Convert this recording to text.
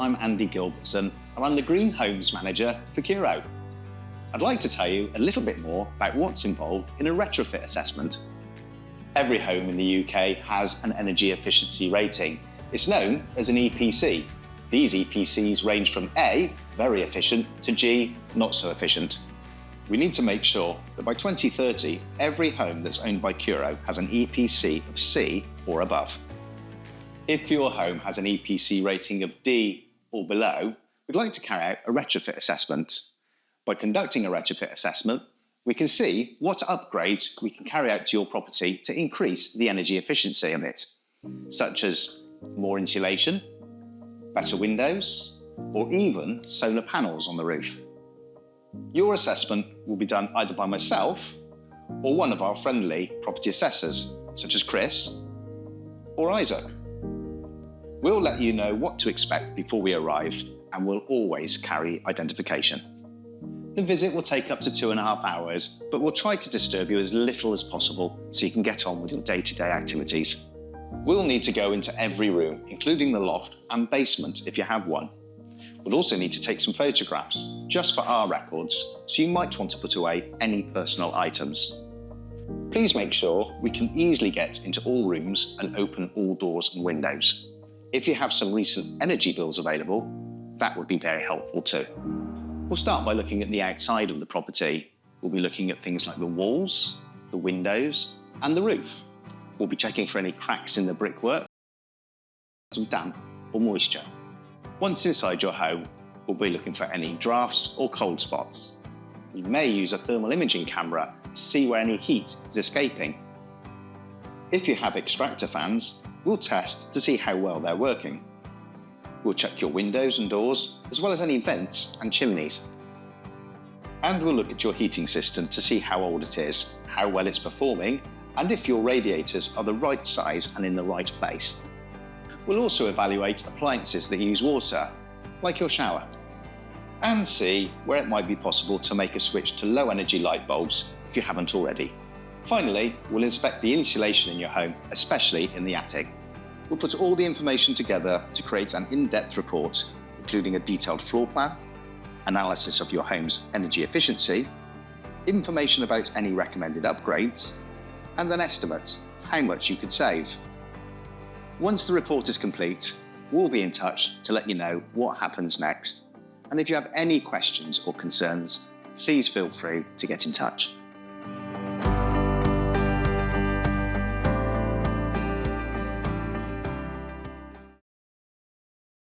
I'm Andy Gilbertson and I'm the Green Homes Manager for Curo. I'd like to tell you a little bit more about what's involved in a retrofit assessment. Every home in the UK has an energy efficiency rating. It's known as an EPC. These EPCs range from A, very efficient, to G, not so efficient. We need to make sure that by 2030, every home that's owned by Curo has an EPC of C or above. If your home has an EPC rating of D or below, we'd like to carry out a retrofit assessment. By conducting a retrofit assessment, we can see what upgrades we can carry out to your property to increase the energy efficiency of it, such as more insulation, better windows, or even solar panels on the roof. Your assessment will be done either by myself or one of our friendly property assessors, such as Chris or Isaac. We'll let you know what to expect before we arrive, and we'll always carry identification. The visit will take up to 2.5 hours, but we'll try to disturb you as little as possible so you can get on with your day-to-day activities. We'll need to go into every room, including the loft and basement if you have one. We'll also need to take some photographs, just for our records, so you might want to put away any personal items. Please make sure we can easily get into all rooms and open all doors and windows. If you have some recent energy bills available, that would be very helpful too. We'll start by looking at the outside of the property. We'll be looking at things like the walls, the windows, and the roof. We'll be checking for any cracks in the brickwork, some damp or moisture. Once inside your home, we'll be looking for any drafts or cold spots. We may use a thermal imaging camera to see where any heat is escaping. If you have extractor fans, we'll test to see how well they're working. We'll check your windows and doors, as well as any vents and chimneys. And we'll look at your heating system to see how old it is, how well it's performing, and if your radiators are the right size and in the right place. We'll also evaluate appliances that use water, like your shower, and see where it might be possible to make a switch to low energy light bulbs if you haven't already. Finally, we'll inspect the insulation in your home, especially in the attic. We'll put all the information together to create an in-depth report, including a detailed floor plan, analysis of your home's energy efficiency, information about any recommended upgrades, and an estimate of how much you could save. Once the report is complete, we'll be in touch to let you know what happens next. And if you have any questions or concerns, please feel free to get in touch.